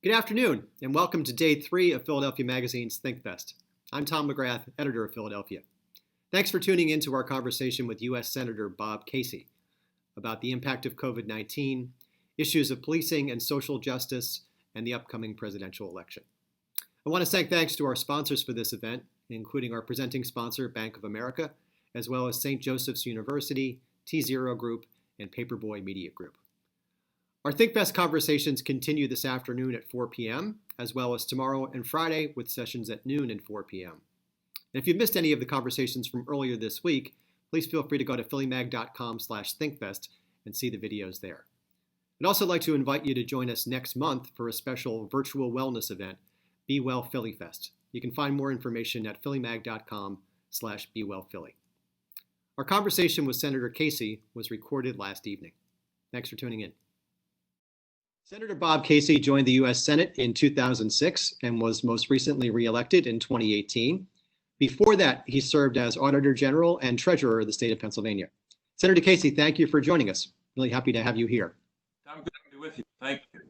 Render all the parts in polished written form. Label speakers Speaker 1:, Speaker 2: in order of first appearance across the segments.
Speaker 1: Good afternoon, and welcome to Day 3 of Philadelphia Magazine's ThinkFest. I'm Tom McGrath, editor of Philadelphia. Thanks for tuning in to our conversation with U.S. Senator Bob Casey about the impact of COVID-19, issues of policing and social justice, and the upcoming presidential election. I want to say thanks to our sponsors for this event, including our presenting sponsor, Bank of America, as well as St. Joseph's University, T0 Group, and Paperboy Media Group. Our ThinkFest conversations continue this afternoon at 4 p.m., as well as tomorrow and Friday with sessions at noon and 4 p.m. And if you've missed any of the conversations from earlier this week, please feel free to go to phillymag.com/thinkfest and see the videos there. I'd also like to invite you to join us next month for a special virtual wellness event, Be Well Philly Fest. You can find more information at phillymag.com/bewellphilly. Our conversation with Senator Casey was recorded last evening. Thanks for tuning in. Senator Bob Casey joined the U.S. Senate in 2006 and was most recently reelected in 2018. Before that, he served as Auditor General and Treasurer of the state of Pennsylvania. Senator Casey, thank you for joining us. Really happy to have you here.
Speaker 2: I'm good to be with you. Thank you.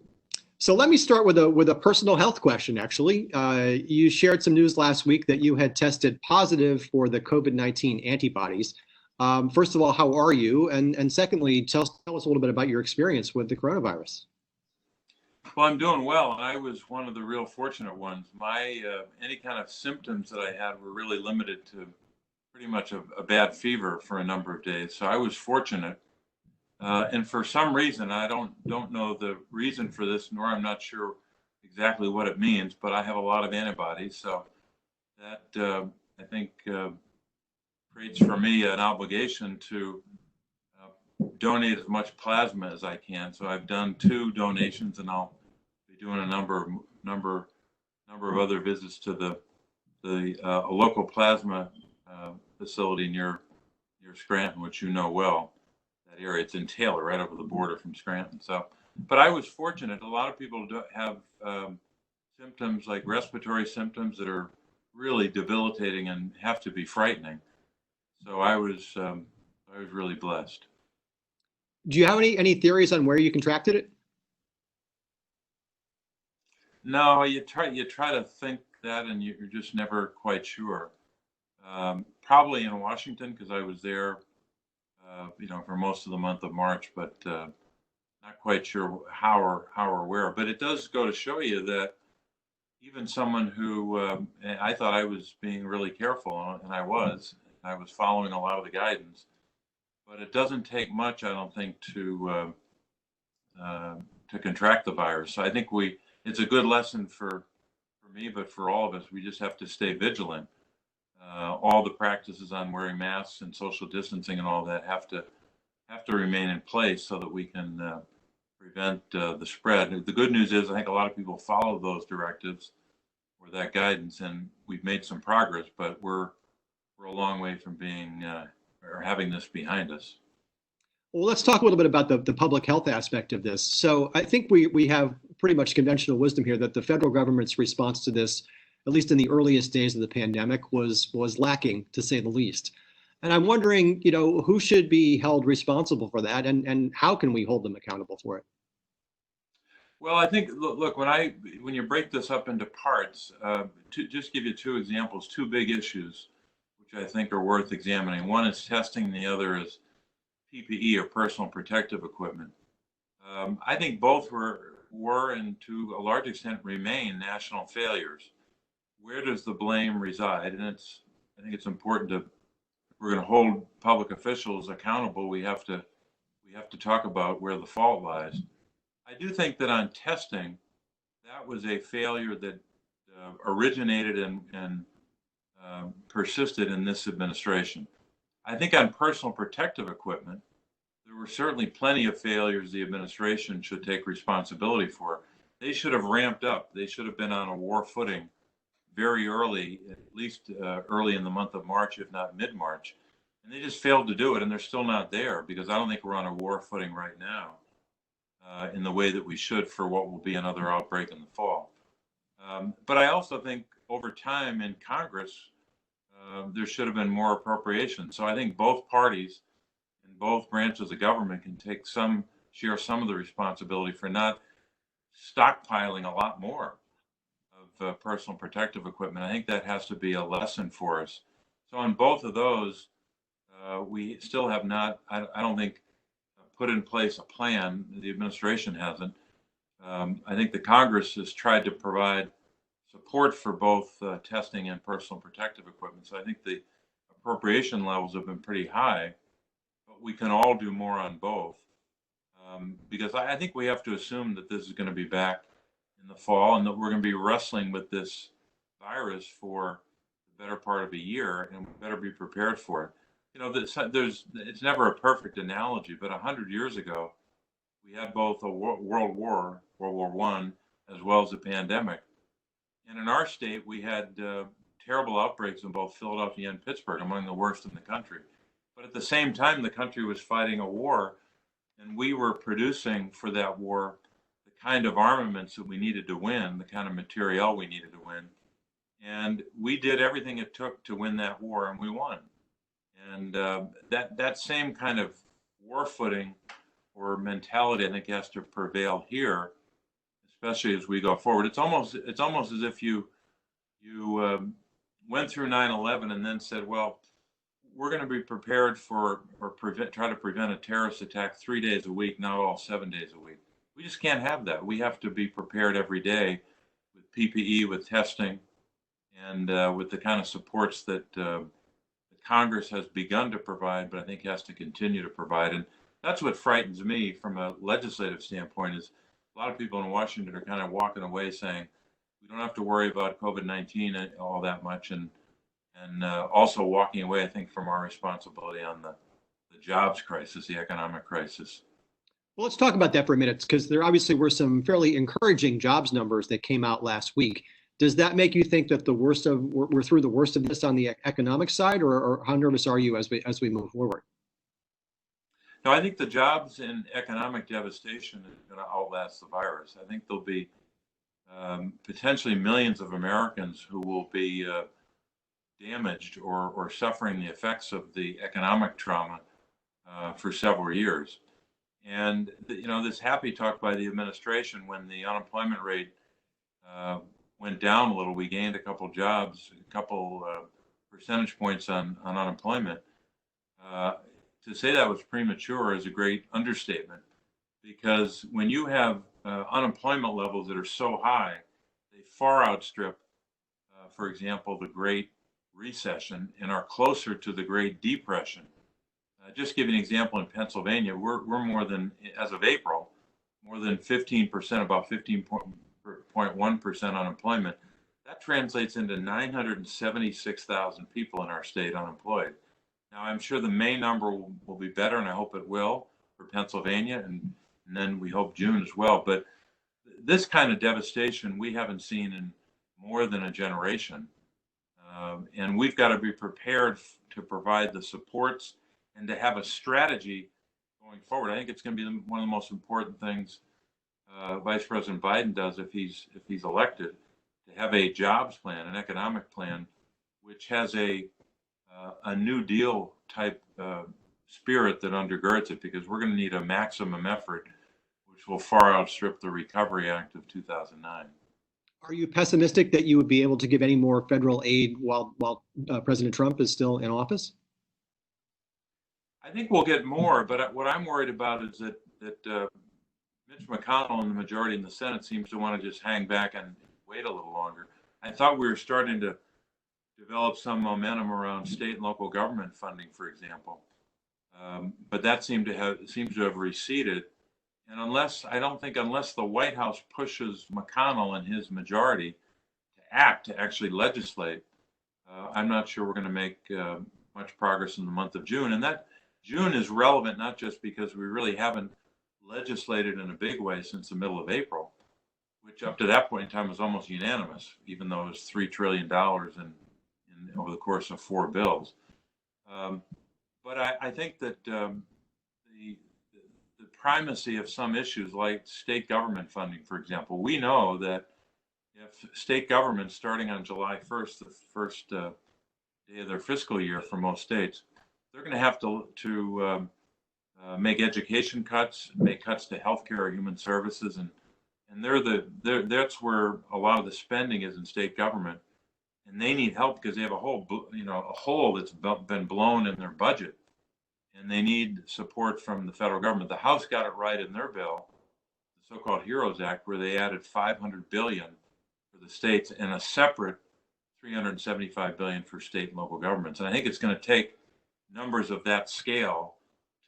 Speaker 1: So let me start with a personal health question, actually. You shared some news last week that you had tested positive for the COVID-19 antibodies. First of all, how are you? And secondly, tell us a little bit about your experience with the coronavirus.
Speaker 2: Well, I'm doing well. I was one of the real fortunate ones. My any kind of symptoms that I had were really limited to pretty much a bad fever for a number of days. So I was fortunate. And for some reason, I don't know the reason for this, nor I'm not sure exactly what it means, but I have a lot of antibodies. So that I think creates for me an obligation to donate as much plasma as I can. So I've done 2 donations, and I'll be doing a number of other visits to the a local plasma facility near Scranton, which you know well. That area, it's in Taylor, right over the border from Scranton. So, but I was fortunate. A lot of people have symptoms like respiratory symptoms that are really debilitating and have to be frightening. So I was really blessed.
Speaker 1: Do you have any theories on where you contracted it?
Speaker 2: No, you try to think that, and you're just never quite sure. Probably in Washington, because I was there, for most of the month of March, but not quite sure how or where. But it does go to show you that even someone who I thought I was being really careful, and I was following a lot of the guidance. But it doesn't take much, I don't think, to contract the virus. So I think it's a good lesson for me, but for all of us, we just have to stay vigilant. All the practices on wearing masks and social distancing and all that have to remain in place so that we can prevent the spread. The good news is I think a lot of people follow those directives or that guidance, and we've made some progress, but we're a long way from being or having this behind us.
Speaker 1: Well, let's talk a little bit about the public health aspect of this. So I think we have pretty much conventional wisdom here that the federal government's response to this, at least in the earliest days of the pandemic, was lacking, to say the least. And I'm wondering, who should be held responsible for that, and how can we hold them accountable for it?
Speaker 2: Well, I think, look, when you break this up into parts, to just give you 2 examples, 2 big issues, which I think are worth examining. One is testing, the other is PPE, or personal protective equipment. I think both were and to a large extent remain national failures. Where does the blame reside? And I think it's important if we're going to hold public officials accountable, we have to talk about where the fault lies. I do think that on testing, that was a failure that originated and persisted in this administration. I think on personal protective equipment, there were certainly plenty of failures the administration should take responsibility for. They should have ramped up. They should have been on a war footing very early, at least early in the month of March, if not mid-March. And they just failed to do it, and they're still not there because I don't think we're on a war footing right now in the way that we should for what will be another outbreak in the fall. But I also think over time in Congress, there should have been more appropriation. So I think both parties and both branches of government can share some of the responsibility for not stockpiling a lot more of personal protective equipment. I think that has to be a lesson for us. So on both of those, we still have not, I don't think, put in place a plan. The administration hasn't. I think the Congress has tried to provide support for both testing and personal protective equipment. So I think the appropriation levels have been pretty high, but we can all do more on both. Because I think we have to assume that this is going to be back in the fall and that we're going to be wrestling with this virus for the better part of a year, and we better be prepared for it. You know, it's never a perfect analogy, but 100 years ago, we had both a World War, World War One, as well as a pandemic. And in our state, we had terrible outbreaks in both Philadelphia and Pittsburgh, among the worst in the country. But at the same time, the country was fighting a war, and we were producing for that war the kind of armaments that we needed to win, the kind of materiel we needed to win. And we did everything it took to win that war, and we won. And that same kind of war footing or mentality, I think, has to prevail here, especially as we go forward. It's almost as if you went through 9/11 and then said, well, we're going to be prepared for or try to prevent a terrorist attack 3 days a week, not all 7 days a week. We just can't have that. We have to be prepared every day with PPE, with testing, and with the kind of supports that Congress has begun to provide, but I think has to continue to provide. And that's what frightens me from a legislative standpoint is a lot of people in Washington are kind of walking away saying, we don't have to worry about COVID-19 all that much. And also walking away, I think, from our responsibility on the jobs crisis, the economic crisis.
Speaker 1: Well, let's talk about that for a minute, because there obviously were some fairly encouraging jobs numbers that came out last week. Does that make you think that we're through the worst of this on the economic side, or how nervous are you as we move forward?
Speaker 2: No, I think the jobs and economic devastation is going to outlast the virus. I think there'll be potentially millions of Americans who will be damaged or suffering the effects of the economic trauma for several years. And this happy talk by the administration when the unemployment rate went down a little, we gained a couple jobs, a couple percentage points on unemployment. To say that was premature is a great understatement, because when you have unemployment levels that are so high, they far outstrip, for example, the Great Recession and are closer to the Great Depression. Just give you an example, in Pennsylvania, we're more than, as of April, more than 15%, about 15.1% unemployment. That translates into 976,000 people in our state unemployed. Now, I'm sure the May number will be better, and I hope it will for Pennsylvania, and then we hope June as well. But this kind of devastation we haven't seen in more than a generation. And we've got to be prepared to provide the supports and to have a strategy going forward. I think it's going to be one of the most important things Vice President Biden does if he's elected, to have a jobs plan, an economic plan, which has a New Deal type spirit that undergirds it, because we're going to need a maximum effort, which will far outstrip the Recovery Act of 2009.
Speaker 1: Are you pessimistic that you would be able to give any more federal aid while President Trump is still in office?
Speaker 2: I think we'll get more, but what I'm worried about is that Mitch McConnell and the majority in the Senate seems to want to just hang back and wait a little longer. I thought we were starting to develop some momentum around state and local government funding, for example, but that seems to have receded. And unless the White House pushes McConnell and his majority to act, to actually legislate, I'm not sure we're going to make much progress in the month of June. And that June is relevant not just because we really haven't legislated in a big way since the middle of April, which up to that point in time was almost unanimous, even though it was $3 trillion in over the course of 4 bills. But I think that the primacy of some issues like state government funding, for example, we know that if state governments starting on July 1st, the first day of their fiscal year for most states, they're going to have to make education cuts, make cuts to healthcare or human services, and and that's where a lot of the spending is in state government, and they need help because they have a hole that's been blown in their budget, and they need support from the federal government. The House got it right in their bill, the so-called HEROES Act, where they added 500 billion for the states and a separate 375 billion for state and local governments. And I think it's going to take numbers of that scale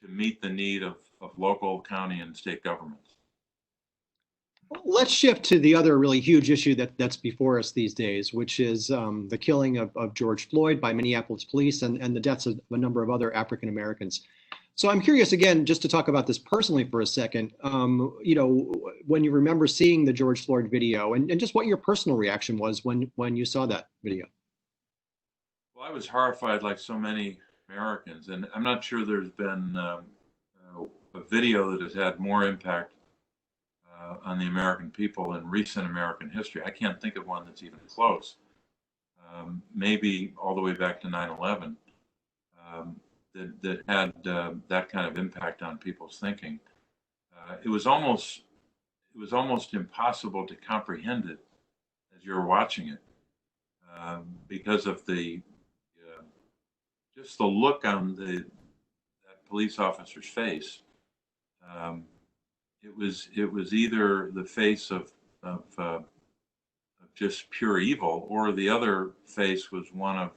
Speaker 2: to meet the need of local, county, and state governments.
Speaker 1: Let's shift to the other really huge issue that's before us these days, which is the killing of George Floyd by Minneapolis police and the deaths of a number of other African Americans. So I'm curious, again, just to talk about this personally for a second, when you remember seeing the George Floyd video and just what your personal reaction was when you saw that video.
Speaker 2: Well, I was horrified like so many Americans, and I'm not sure there's been a video that has had more impact on the American people in recent American history. I can't think of one that's even close. Maybe all the way back to 9/11, that had that kind of impact on people's thinking. It was almost impossible to comprehend it as you were watching it, because of just the look on that police officer's face. It was either the face of just pure evil, or the other face was one of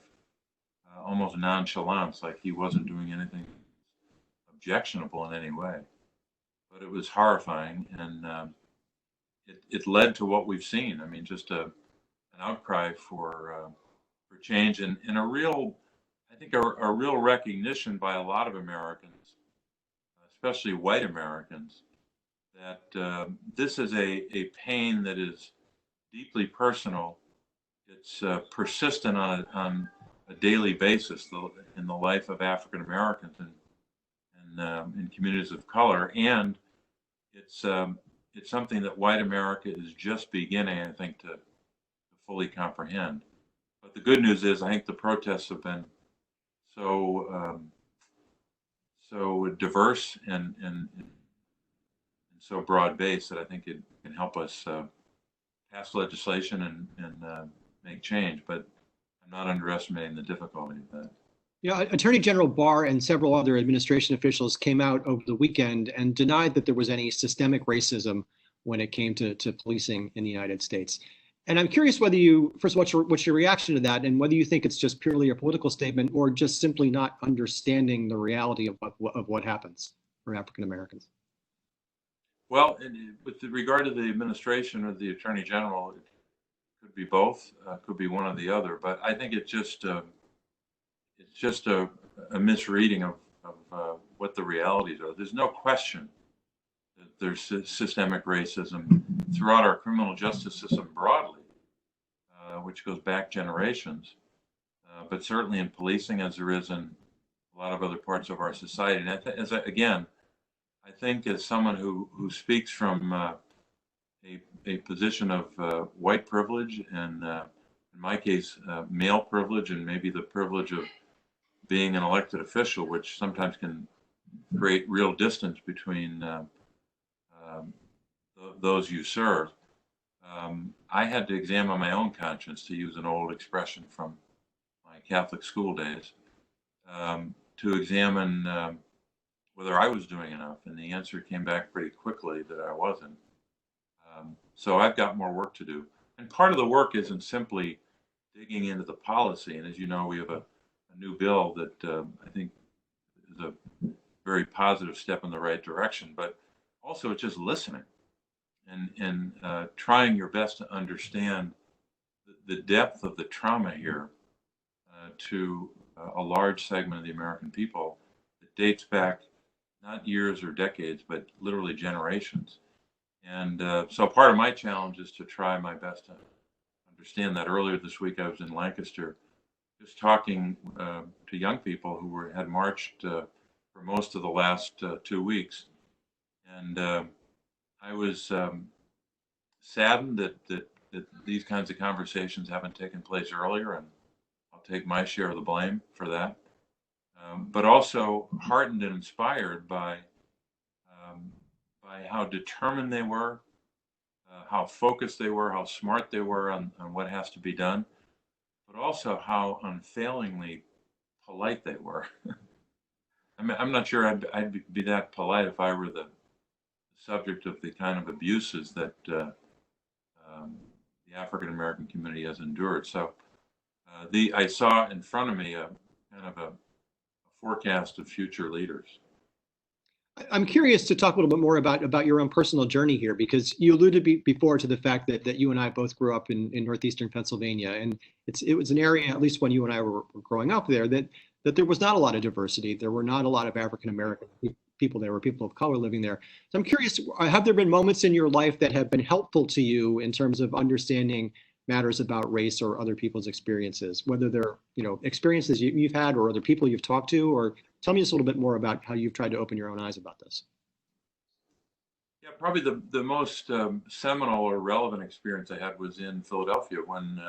Speaker 2: almost nonchalance, like he wasn't doing anything objectionable in any way. But it was horrifying, and it led to what we've seen. I mean, just an outcry for change, and a real, I think, a real recognition by a lot of Americans, especially white Americans, that this is a pain that is deeply personal. It's persistent on a daily basis in the life of African Americans and in communities of color, and it's something that white America is just beginning, I think, to fully comprehend. But the good news is, I think the protests have been so diverse and so broad based that I think it can help us pass legislation and make change. But I'm not underestimating the difficulty of that.
Speaker 1: Yeah, Attorney General Barr and several other administration officials came out over the weekend and denied that there was any systemic racism when it came to policing in the United States. And I'm curious whether first, what's your reaction to that, and whether you think it's just purely a political statement or just simply not understanding the reality of what happens for African Americans.
Speaker 2: Well, with regard to the administration or the Attorney General, it could be both, could be one or the other. But I think it's just a misreading of what the realities are. There's no question that there's systemic racism throughout our criminal justice system broadly, which goes back generations, but certainly in policing, as there is in a lot of other parts of our society. And again, I think as someone who speaks from a position of white privilege and, in my case, male privilege, and maybe the privilege of being an elected official, which sometimes can create real distance between those you serve. I had to examine my own conscience, to use an old expression from my Catholic school days, to examine whether I was doing enough. And the answer came back pretty quickly that I wasn't. So I've got more work to do. And part of the work isn't simply digging into the policy. And as you know, we have a new bill that I think is a very positive step in the right direction, but also it's just listening and trying your best to understand the depth of the trauma here to a large segment of the American people that dates back not years or decades, but literally generations. And so part of my challenge is to try my best to understand that. Earlier this week, I was in Lancaster just talking to young people who had marched for most of the last 2 weeks. And I was saddened that these kinds of conversations haven't taken place earlier, and I'll take my share of the blame for that. But also heartened and inspired by how determined they were, how focused they were, how smart they were on what has to be done, but also how unfailingly polite they were. I mean, I'm not sure I'd be that polite if I were the subject of the kind of abuses that um, the African American community has endured. So I saw in front of me a kind of a forecast of future leaders.
Speaker 1: I'm curious to talk a little bit more about your own personal journey here, because you alluded before to the fact that you and I both grew up in northeastern Pennsylvania, and it was an area, at least when you and I were growing up there, that there was not a lot of diversity. There were not a lot of African American people there, were people of color living there. So I'm curious, have there been moments in your life that have been helpful to you in terms of understanding matters about race or other people's experiences, whether they're, experiences you've had or other people you've talked to, or tell me just a little bit more about how you've tried to open your own eyes about this.
Speaker 2: Yeah, probably the most seminal or relevant experience I had was in Philadelphia when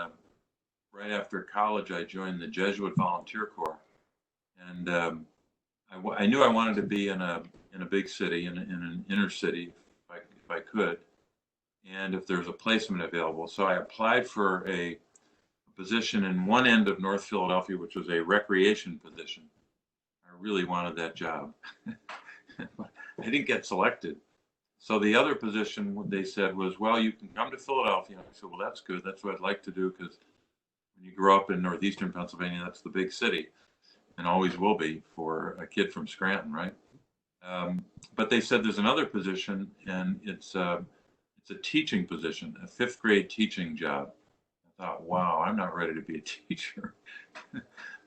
Speaker 2: right after college I joined the Jesuit Volunteer Corps, and I knew I wanted to be in a big city, in an inner city, if I could, and if there's a placement available. So I applied for a position in one end of North Philadelphia, which was a recreation position. I really wanted that job. I didn't get selected. So the other position, what they said was, well, you can come to Philadelphia. I said, well, that's good. That's what I'd like to do, because when you grow up in northeastern Pennsylvania, that's the big city and always will be for a kid from Scranton, right? But they said there's another position, and it's a teaching position, a fifth grade teaching job. I thought, wow, I'm not ready to be a teacher,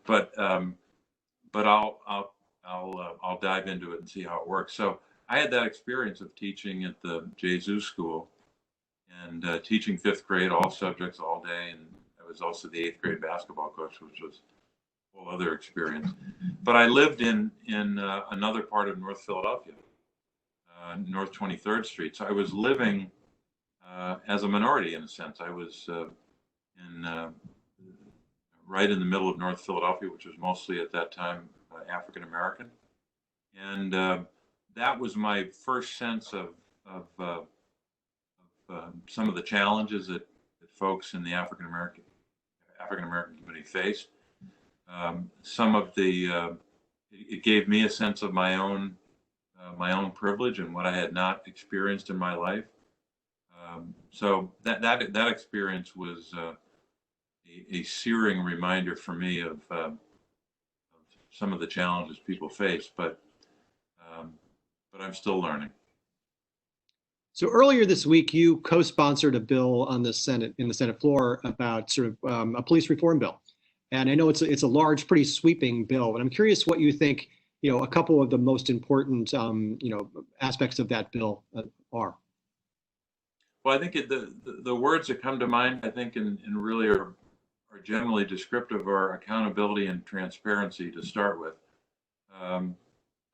Speaker 2: but but I'll dive into it and see how it works. So I had that experience of teaching at the Jesus School and teaching fifth grade, all subjects, all day, and I was also the eighth grade basketball coach, which was a whole other experience. But I lived in another part of North Philadelphia, North 23rd Street. So I was living as a minority in a sense. I was in right in the middle of North Philadelphia, which was mostly at that time African American, and that was my first sense of some of the challenges that folks in the African American community faced. Some of the it gave me a sense of my own privilege and what I had not experienced in my life. So that experience was a searing reminder for me of some of the challenges people face, but I'm still learning.
Speaker 1: So earlier this week, you co-sponsored a bill on the Senate floor about sort of a police reform bill, and I know it's a large, pretty sweeping bill. But I'm curious what you think. A couple of the most important aspects of that bill are.
Speaker 2: Well, I think the words that come to mind, I think, and really are generally descriptive, are accountability and transparency to start with.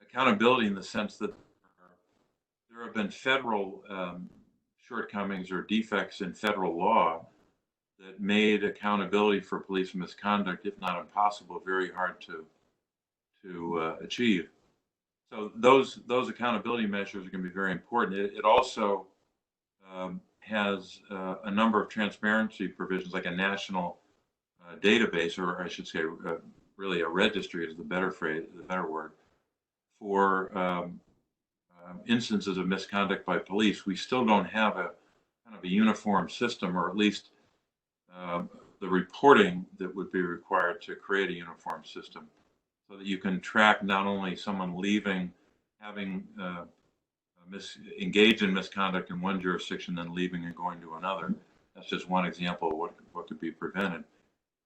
Speaker 2: Accountability in the sense that there have been federal shortcomings or defects in federal law that made accountability for police misconduct, if not impossible, very hard to achieve. So those accountability measures are going to be very important. It also has a number of transparency provisions, like a national database, or I should say, really a registry is the better phrase, the better word, for instances of misconduct by police. We still don't have a kind of a uniform system, or at least the reporting that would be required to create a uniform system, so that you can track not only someone leaving, having engaged in misconduct in one jurisdiction, then leaving and going to another. That's just one example of what could be prevented.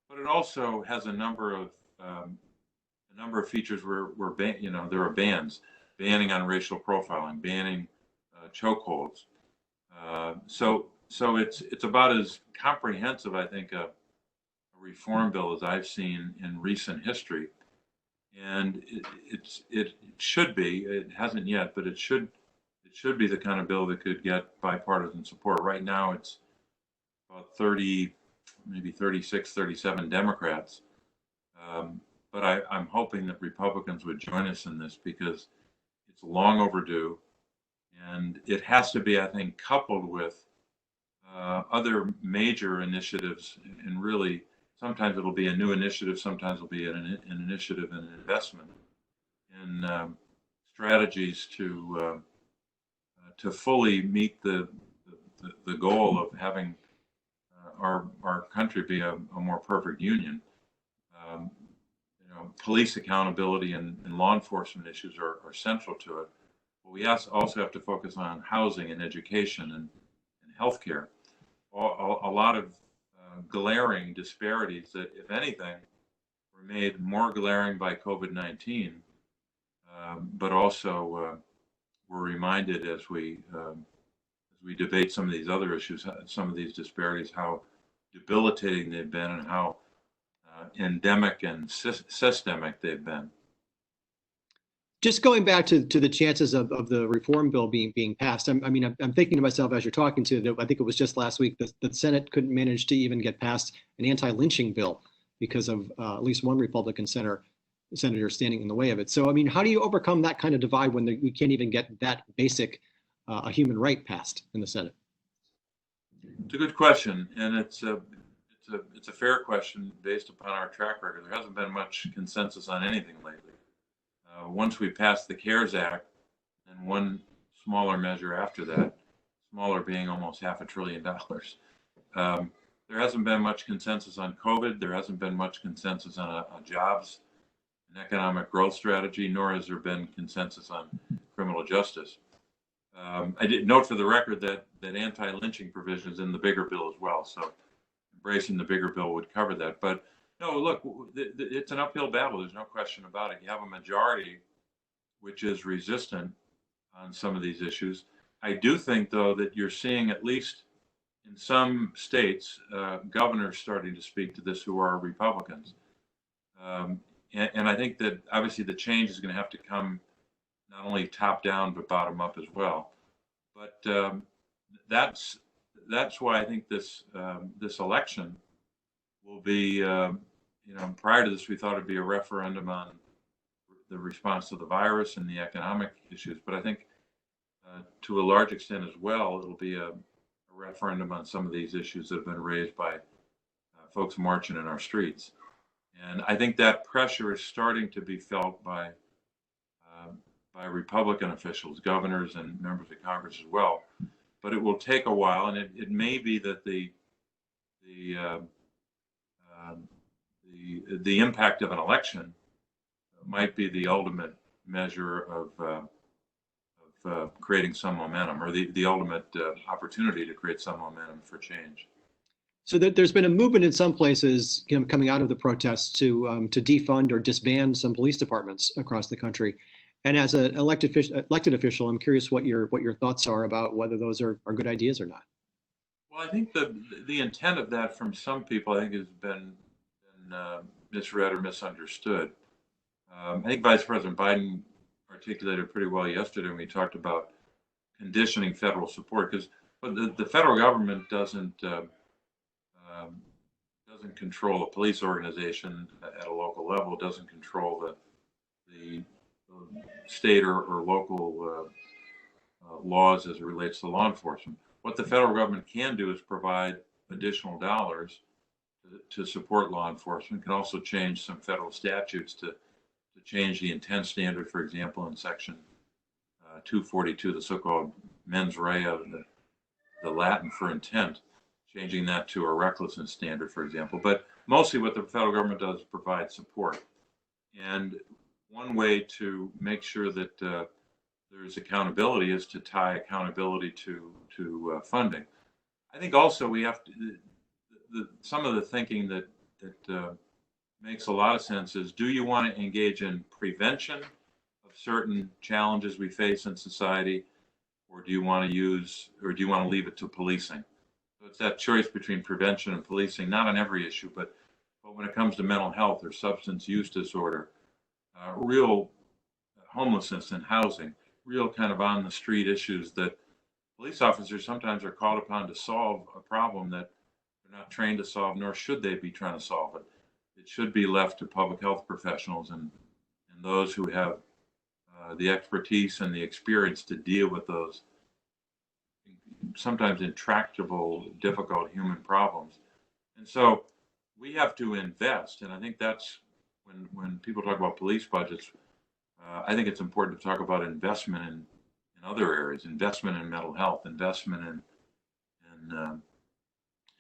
Speaker 2: But it also has a number of features where there are bans, banning on racial profiling, banning chokeholds. So it's about as comprehensive, I think, a reform bill as I've seen in recent history. And it should be. It hasn't yet, but it should be the kind of bill that could get bipartisan support. Right now, it's about 30, maybe 36, 37 Democrats. But I'm hoping that Republicans would join us in this, because it's long overdue, and it has to be, I think, coupled with other major initiatives, and really sometimes it'll be a new initiative, sometimes it'll be an initiative and an investment in strategies to fully meet the goal of having our country be a more perfect union. Um, Police accountability and law enforcement issues are central to it. But we also have to focus on housing and education and healthcare. A lot of glaring disparities that, if anything, were made more glaring by COVID-19, but also we're reminded as we debate some of these other issues, some of these disparities, how debilitating they've been and how endemic and systemic they've been.
Speaker 1: Just going back to the chances of the reform bill being passed, I'm thinking to myself as you're talking to, I think it was just last week that the Senate couldn't manage to even get past an anti-lynching bill because of at least one Republican senator standing in the way of it. So, how do you overcome that kind of divide when we can't even get that basic a human right passed in the Senate?
Speaker 2: It's a good question, and it's a fair question based upon our track record. There hasn't been much consensus on anything lately. Once we passed the CARES Act and one smaller measure after that, smaller being almost $500 billion, there hasn't been much consensus on COVID. There hasn't been much consensus on a jobs and economic growth strategy, nor has there been consensus on criminal justice. I did note for the record that anti-lynching provision is in the bigger bill as well. So embracing the bigger bill would cover that. But no, look, it's an uphill battle. There's no question about it. You have a majority which is resistant on some of these issues. I do think, though, that you're seeing, at least in some states, governors starting to speak to this who are Republicans. And I think that obviously the change is going to have to come not only top down, but bottom up as well. But that's why I think this election will be, prior to this, we thought it'd be a referendum on the response to the virus and the economic issues. But I think to a large extent as well, it'll be a referendum on some of these issues that have been raised by folks marching in our streets. And I think that pressure is starting to be felt by Republican officials, governors, and members of Congress as well. But it will take a while, and it may be that the impact of an election might be the ultimate measure of creating some momentum, or the ultimate opportunity to create some momentum for change.
Speaker 1: So there's been a movement in some places, coming out of the protests to defund or disband some police departments across the country. And as an elected official, I'm curious what your thoughts are about whether those are good ideas or not.
Speaker 2: Well, I think the intent of that from some people, I think, has been misread or misunderstood. I think Vice President Biden articulated pretty well yesterday when we talked about conditioning federal support, because the federal government doesn't control a police organization at a local level. It doesn't control the state or local laws as it relates to law enforcement. What the federal government can do is provide additional dollars to support law enforcement. Can also change some federal statutes to change the intent standard, for example, in Section 242, the so-called mens rea, the Latin for intent, changing that to a recklessness standard, for example. But mostly what the federal government does is provide support. And one way to make sure that there's accountability is to tie accountability to funding. I think also we have to, some of the thinking that makes a lot of sense is, do you want to engage in prevention of certain challenges we face in society, or do you want to leave it to policing? So it's that choice between prevention and policing, not on every issue, but when it comes to mental health or substance use disorder, real homelessness and housing, real kind of on the street issues that police officers sometimes are called upon to solve a problem that they're not trained to solve, nor should they be trying to solve it. It should be left to public health professionals and those who have the expertise and the experience to deal with those sometimes intractable, difficult human problems. And so we have to invest. And I think that's when people talk about police budgets, I think it's important to talk about investment in other areas, investment in mental health, investment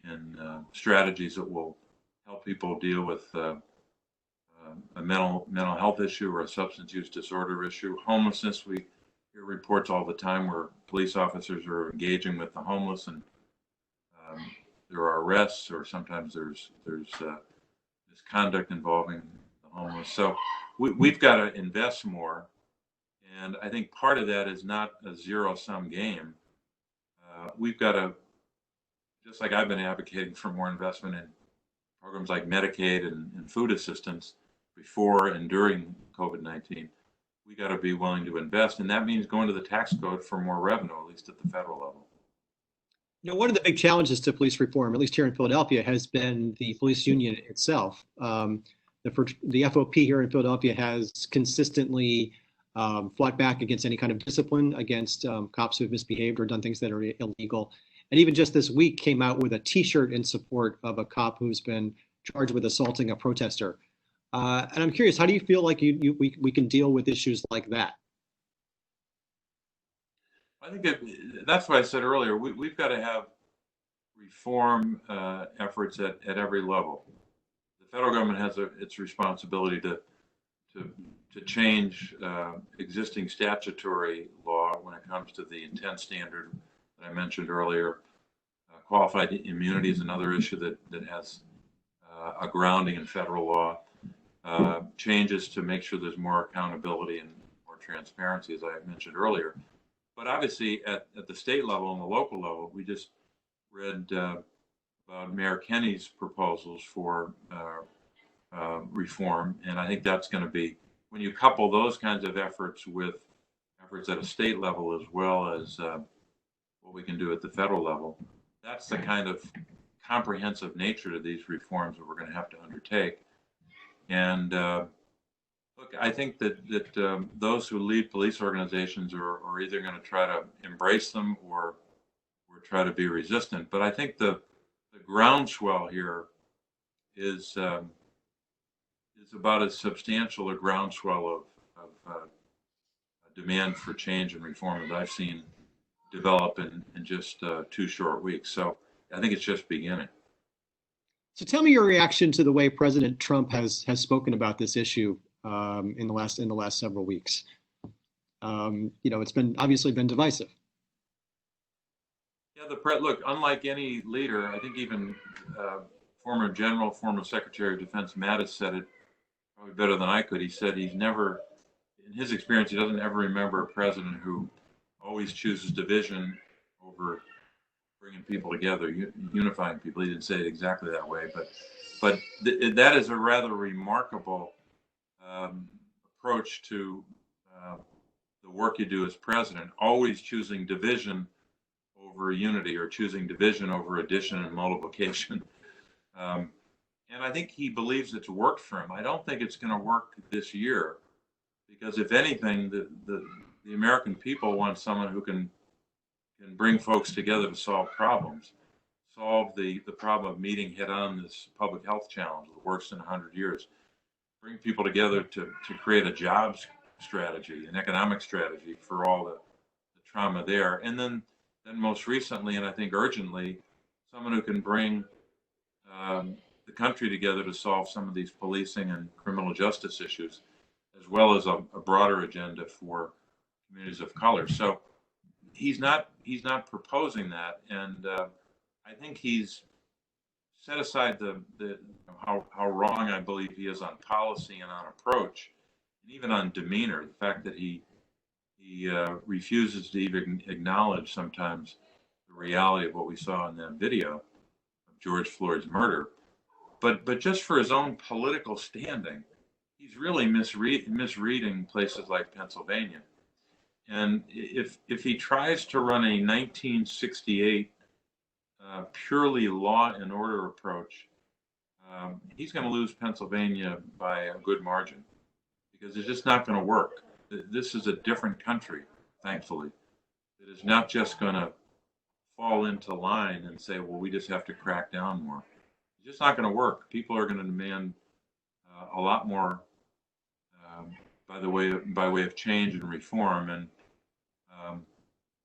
Speaker 2: in strategies that will help people deal with a mental health issue or a substance use disorder issue. Homelessness, we hear reports all the time where police officers are engaging with the homeless, and there are arrests, or sometimes there's misconduct involving the homeless. So we've got to invest more, and I think part of that is not a zero-sum game. We've got to, just like I've been advocating for more investment in programs like Medicaid and food assistance before and during COVID-19, we got to be willing to invest, and that means going to the tax code for more revenue, at least at the federal level.
Speaker 1: One of the big challenges to police reform, at least here in Philadelphia, has been the police union itself. The FOP here in Philadelphia has consistently fought back against any kind of discipline against cops who have misbehaved or done things that are illegal. And even just this week came out with a T-shirt in support of a cop who's been charged with assaulting a protester. And I'm curious, how do you feel like we can deal with issues like that?
Speaker 2: I think that's what I said earlier. We've got to have reform efforts at every level. The federal government has its responsibility to change existing statutory law when it comes to the intent standard that I mentioned earlier. Qualified immunity is another issue that has a grounding in federal law. Changes to make sure there's more accountability and more transparency, as I mentioned earlier. But obviously, at the state level and the local level, we just read about Mayor Kenny's proposals for reform, and I think that's going to be, when you couple those kinds of efforts with efforts at a state level as well as what we can do at the federal level, that's the kind of comprehensive nature to these reforms that we're going to have to undertake. And look, I think that those who lead police organizations are either going to try to embrace them or try to be resistant. But I think the groundswell here is about as substantial a groundswell of demand for change and reform as I've seen develop in just 2 short weeks. So I think it's just beginning.
Speaker 1: So tell me your reaction to the way President Trump has spoken about this issue in the last several weeks. It's been obviously been divisive.
Speaker 2: Yeah, look, unlike any leader, I think even former General, former Secretary of Defense Mattis said it probably better than I could. He said he's never, in his experience, he doesn't ever remember a president who always chooses division over bringing people together, unifying people. He didn't say it exactly that way, but that is a rather remarkable approach to the work you do as president, always choosing division over unity or choosing division over addition and multiplication. And I think he believes it's worked for him. I don't think it's going to work this year because, if anything, the American people want someone who can bring folks together to solve problems, solve the problem of meeting head on this public health challenge, the worst in 100 years, bring people together to create a jobs strategy, an economic strategy for all the trauma there. And then most recently, and I think urgently, someone who can bring the country together to solve some of these policing and criminal justice issues, as well as a broader agenda for communities of color. So he's not proposing that, and I think he's set aside how wrong I believe he is on policy and on approach, and even on demeanor. The fact that he refuses to even acknowledge sometimes the reality of what we saw in that video of George Floyd's murder, but just for his own political standing, he's really misreading places like Pennsylvania. And if he tries to run a 1968 purely law and order approach, he's going to lose Pennsylvania by a good margin because it's just not going to work. This is a different country, thankfully. It is not just going to fall into line and say, well, we just have to crack down more. It's just not going to work. People are going to demand a lot more by way of change and reform. And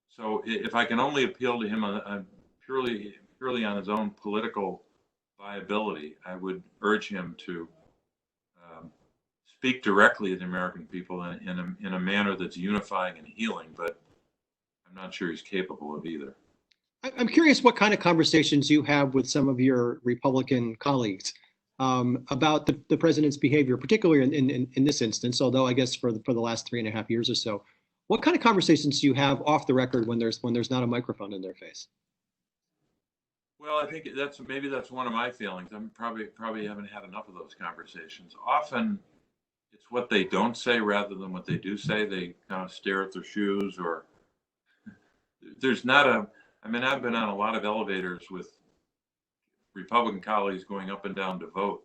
Speaker 2: so if I can only appeal to him on purely on his own political viability, I would urge him to speak directly to the American people in a manner that's unifying and healing, but I'm not sure he's capable of either.
Speaker 1: I'm curious what kind of conversations you have with some of your Republican colleagues about the president's behavior, particularly in this instance, although I guess for the last 3.5 years or so. What kind of conversations do you have off the record when there's not a microphone in their face?
Speaker 2: Well, I think maybe that's one of my feelings. I'm probably haven't had enough of those conversations. Often it's what they don't say rather than what they do say. They kind of stare at their shoes, or there's not a, I mean, I've been on a lot of elevators with Republican colleagues going up and down to vote.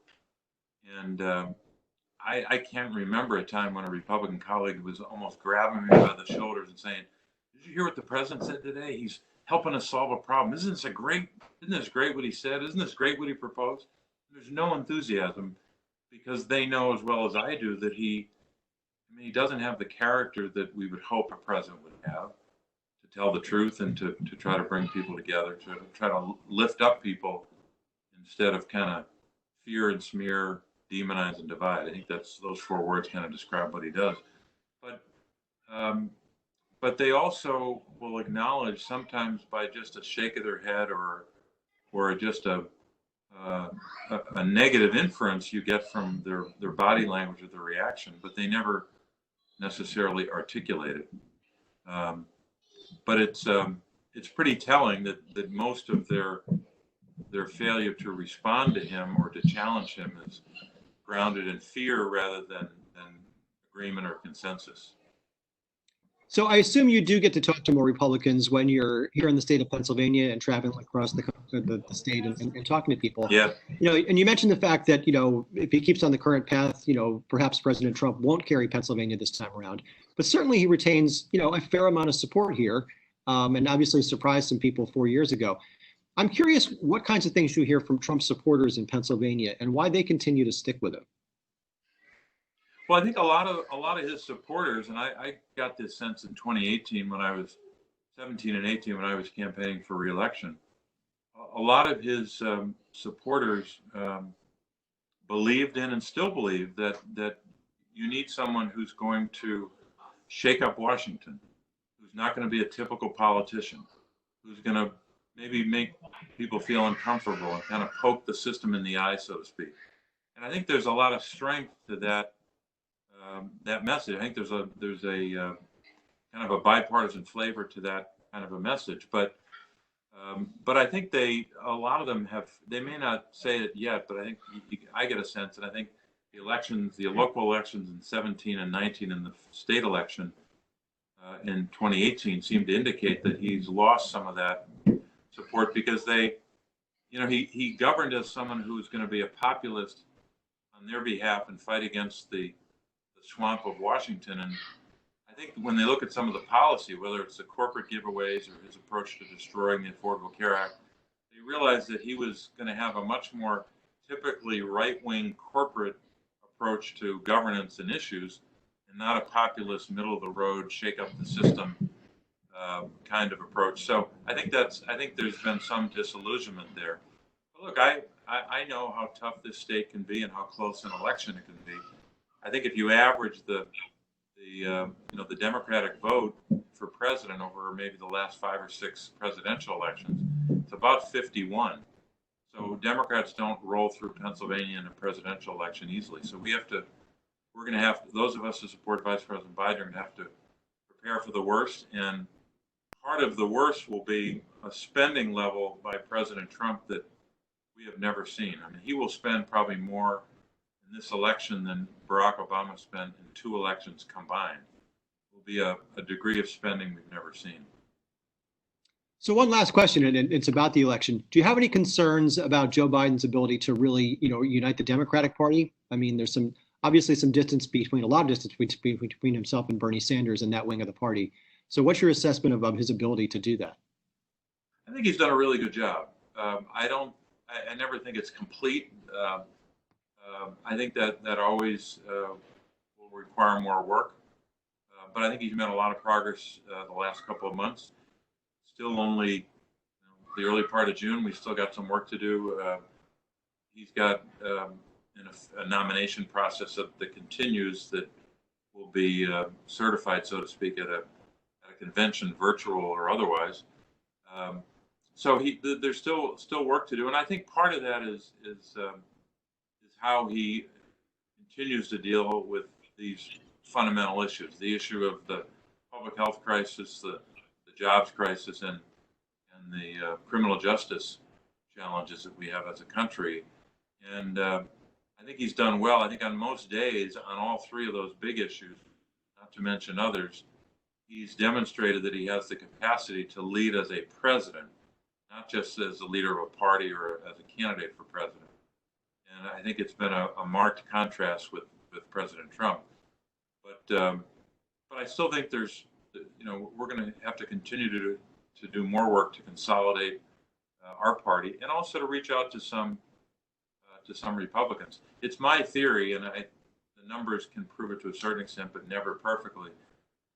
Speaker 2: And I can't remember a time when a Republican colleague was almost grabbing me by the shoulders and saying, did you hear what the president said today? He's helping us solve a problem. Isn't this great what he said? Isn't this great what he proposed? There's no enthusiasm because they know as well as I do that he doesn't have the character that we would hope a president would have to tell the truth and to try to bring people together, to try to lift up people instead of kind of fear and smear, demonize and divide. I think those 4 words kind of describe what he does. But they also will acknowledge sometimes by just a shake of their head or just a negative inference you get from their body language or their reaction, but they never necessarily articulate it. But it's pretty telling that most of their failure to respond to him or to challenge him is grounded in fear rather than agreement or consensus.
Speaker 1: So I assume you do get to talk to more Republicans when you're here in the state of Pennsylvania and traveling across the state and talking to people.
Speaker 2: Yeah.
Speaker 1: And you mentioned the fact that, if he keeps on the current path, perhaps President Trump won't carry Pennsylvania this time around. But certainly he retains, a fair amount of support here, and obviously surprised some people 4 years ago. I'm curious what kinds of things you hear from Trump supporters in Pennsylvania and why they continue to stick with him.
Speaker 2: Well, I think a lot of his supporters, and I got this sense in 2018 when I was 17 and 18 when I was campaigning for re-election. A lot of his supporters believed in and still believe that you need someone who's going to shake up Washington, who's not going to be a typical politician, who's going to maybe make people feel uncomfortable and kind of poke the system in the eye, so to speak. And I think there's a lot of strength to that message. I think there's a kind of a bipartisan flavor to that kind of a message. But I think a lot of them they may not say it yet, but I think I get a sense, and I think the local elections in 17 and 19 and the state election in 2018 seem to indicate that he's lost some of that support because he governed as someone who's going to be a populist on their behalf and fight against the swamp of Washington. And I think when they look at some of the policy, whether it's the corporate giveaways or his approach to destroying the Affordable Care Act, they realized that he was going to have a much more typically right-wing corporate approach to governance and issues, and not a populist, middle-of-the-road, shake up the system kind of approach. So I think there's been some disillusionment there. But look, I know how tough this state can be and how close an election it can be. I think if you average the Democratic vote for president over maybe the last 5 or 6 presidential elections, it's about 51. So Democrats don't roll through Pennsylvania in a presidential election easily. So we're going to have those of us who support Vice President Biden are going to have to prepare for the worst. And part of the worst will be a spending level by President Trump that we have never seen. I mean, he will spend probably more in this election than Barack Obama spent in 2 elections combined. It will be a degree of spending we've never seen.
Speaker 1: So one last question, and it's about the election. Do you have any concerns about Joe Biden's ability to really, unite the Democratic Party? I mean, there's obviously a lot of distance between himself and Bernie Sanders in that wing of the party. So what's your assessment of his ability to do that?
Speaker 2: I think he's done a really good job. I never think it's complete. I think that always will require more work. But I think he's made a lot of progress the last couple of months. Still only the early part of June. We still got some work to do. He's got a nomination process that continues that will be certified, so to speak, at a convention, virtual or otherwise. So there's still work to do, and I think part of that is how he continues to deal with these fundamental issues: the issue of the public health crisis, the jobs crisis, and the criminal justice challenges that we have as a country. And I think he's done well. I think on most days, on all three of those big issues, not to mention others, he's demonstrated that he has the capacity to lead as a president, not just as a leader of a party or as a candidate for president. And I think it's been a marked contrast with President Trump. But I still think we're going to have to continue to do more work to consolidate our party, and also to reach out to some Republicans. It's my theory, and the numbers can prove it to a certain extent, but never perfectly,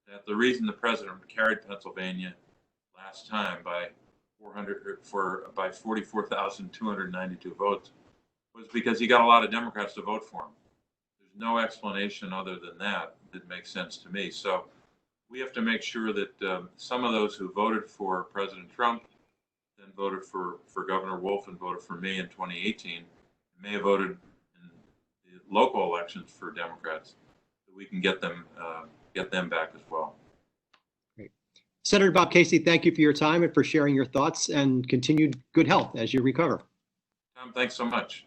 Speaker 2: that the reason the president carried Pennsylvania last time by 44,292 votes was because he got a lot of Democrats to vote for him. There's no explanation other than that makes sense to me. So we have to make sure that some of those who voted for President Trump, then voted for Governor Wolf and voted for me in 2018, may have voted in the local elections for Democrats, that we can get them back as well.
Speaker 1: Great. Senator Bob Casey, thank you for your time and for sharing your thoughts, and continued good health as you recover.
Speaker 2: Tom, thanks so much.